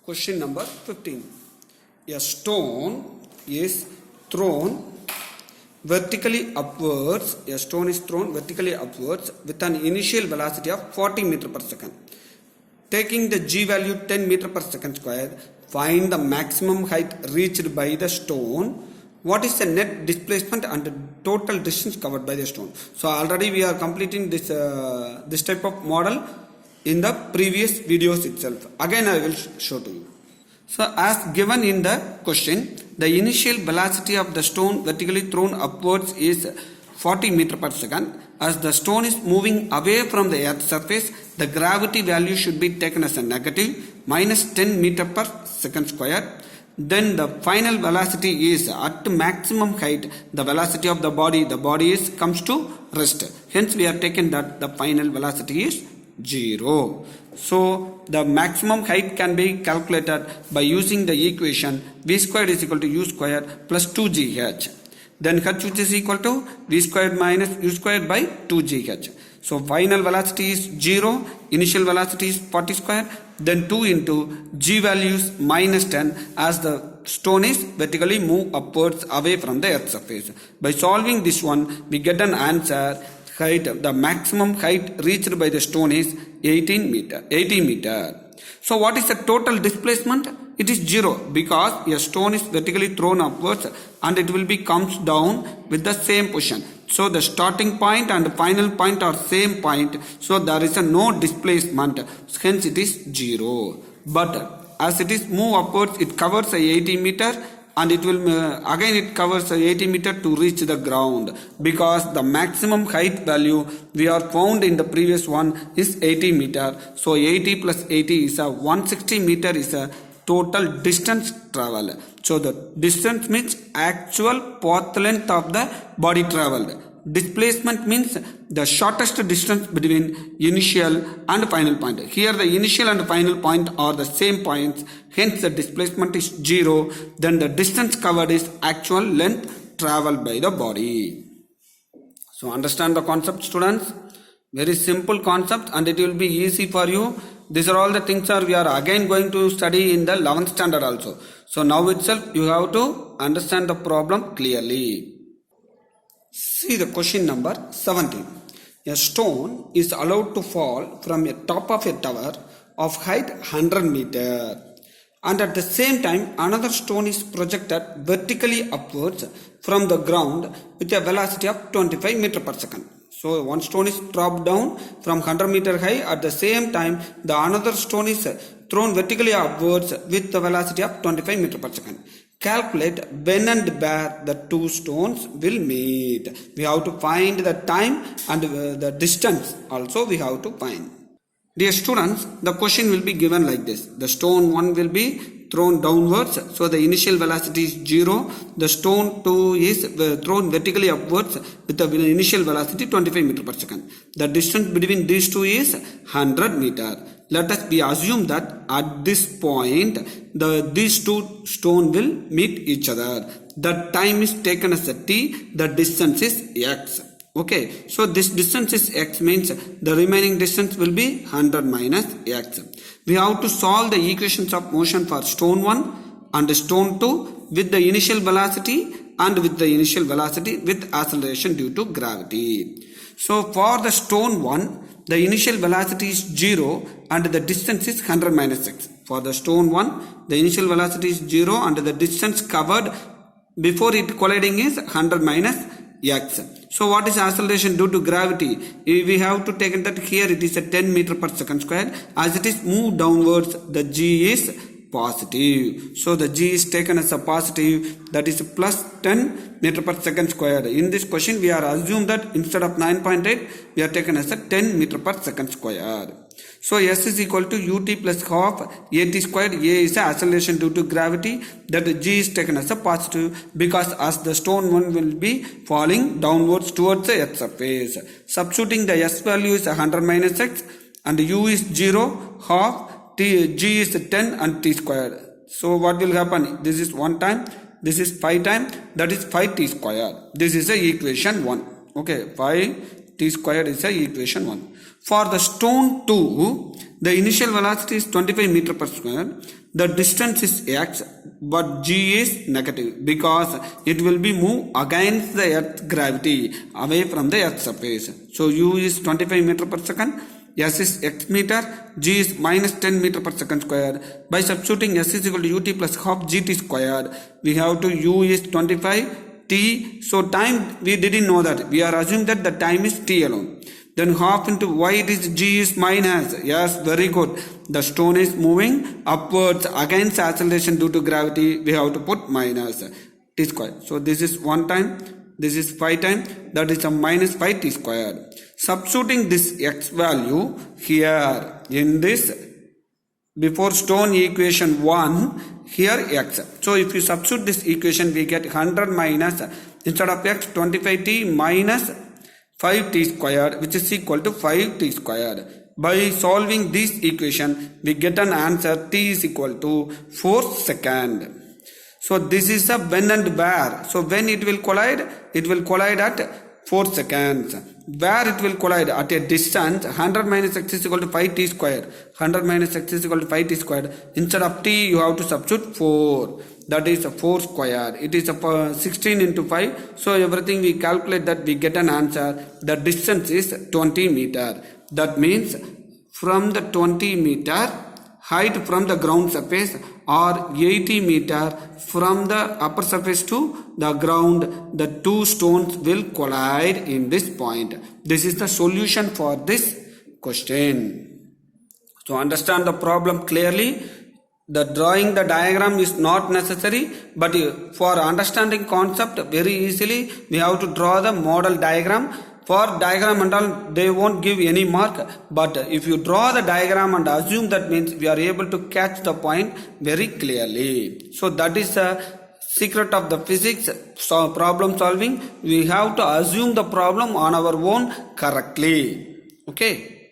Question number 15. A stone is thrown vertically upwards. A stone is thrown vertically upwards with an initial velocity of 40 meter per second. Taking the g value 10 meter per second square, find the maximum height reached by the stone. What is the net displacement and the total distance covered by the stone? So already we are completing this type of model in the previous videos itself. Again I will show to you. So as given in the question, the initial velocity of the stone vertically thrown upwards is 40 meter per second. As the stone is moving away from the earth's surface, the gravity value should be taken as a negative minus 10 meter per second square. Then the final velocity is at maximum height, the velocity of the body comes to rest. Hence we are taken that the final velocity is 0. So the maximum height can be calculated by using the equation v squared is equal to u squared plus 2gh. Then h which is equal to v squared minus u squared by 2gh. So final velocity is 0, initial velocity is 40 square, then 2 into g values minus 10 as the stone is vertically move upwards away from the earth's surface. By solving this one, we get an answer. The maximum height reached by the stone is 80 meter. So what is the total displacement? It is 0 because a stone is vertically thrown upwards and it will be comes down with the same position. So the starting point and the final point are same point. So there is a no displacement. Hence it is 0. But as it is move upwards, it covers a 80 meter. And it will again it covers 80 meter to reach the ground because the maximum height value we are found in the previous one is 80 meter. So 80 plus 80 is a 160 meter is a total distance travel. So the distance means actual path length of the body traveled. Displacement means the shortest distance between initial and final point. Here the initial and final point are the same points. Hence the displacement is 0. Then the distance covered is actual length traveled by the body. So understand the concept, students. Very simple concept and it will be easy for you. These are all the things we are again going to study in the 11th standard also. So now itself you have to understand the problem clearly. See the question number 17. A stone is allowed to fall from a top of a tower of height 100 meter. And at the same time, another stone is projected vertically upwards from the ground with a velocity of 25 meter per second. So one stone is dropped down from 100 meter high. At the same time, the another stone is thrown vertically upwards with the velocity of 25 meter per second. Calculate when and where the two stones will meet. We have to find the time and the distance also we have to find. Dear students, the question will be given like this. The stone 1 will be thrown downwards. So the initial velocity is 0. The stone 2 is thrown vertically upwards with the initial velocity 25 meter per second. The distance between these two is 100 meter. Let us assume that at this point these two stones will meet each other. The time is taken as a t. The distance is x. Okay, so this distance is x means the remaining distance will be 100 minus x. We have to solve the equations of motion for stone 1 and stone 2 with the initial velocity and with the initial velocity with acceleration due to gravity. So for the stone 1, the initial velocity is 0 and the distance is 100 minus x. For the stone 1, the initial velocity is 0 and the distance covered before it colliding is 100 minus x. So what is acceleration due to gravity? We have to take that here it is a 10 meter per second square. As it is moved downwards, the g is positive. So the g is taken as a positive, that is plus 10 meter per second square. In this question we are assumed that instead of 9.8 we are taken as a 10 meter per second square. So S is equal to ut plus half at squared. A is the acceleration due to gravity, that g is taken as a positive because as the stone 1 will be falling downwards towards the earth's surface. Substituting the S value is 100 minus x and u is 0, half t, g is 10 and t squared. So what will happen? This is 1 time, this is 5 time, that is 5t square. This is the equation 1. Okay, 5 t squared is equation 1. For the stone 2, the initial velocity is 25 meter per square. The distance is x, but g is negative because it will be moved against the earth gravity, away from the earth surface. So u is 25 meter per second, s is x meter, g is minus 10 meter per second square. By substituting s is equal to ut plus half gt squared, we have to u is 25 t. So time we didn't know that. We are assuming that the time is t alone. Then half into why it is g is minus. Yes, very good. The stone is moving upwards against acceleration due to gravity. We have to put minus t squared. So this is 1 time. This is 5 times. That is a minus 5 t squared. Substituting this x value here in this before stone equation 1, here x. So if you substitute this equation, we get 100 minus, instead of x, 25t minus 5t squared, which is equal to 5t squared. By solving this equation, we get an answer t is equal to 4 seconds. So this is a when and where. So when it will collide at 4 seconds. Where it will collide at a distance 100 minus x is equal to 5t squared. 100 minus x is equal to 5t squared. Instead of t, you have to substitute 4. That is a 4 squared. It is a 16 into 5. So everything we calculate that we get an answer. The distance is 20 meter. That means from the 20 meter height from the ground surface or 80 meter from the upper surface to the ground, the two stones will collide in this point. This is the solution for this question. So understand the problem clearly. The drawing the diagram is not necessary, but for understanding concept very easily, we have to draw the model diagram. For diagram and all, they won't give any mark, but if you draw the diagram and assume, that means we are able to catch the point very clearly. So that is the secret of the physics. So problem solving, we have to assume the problem on our own correctly. Okay.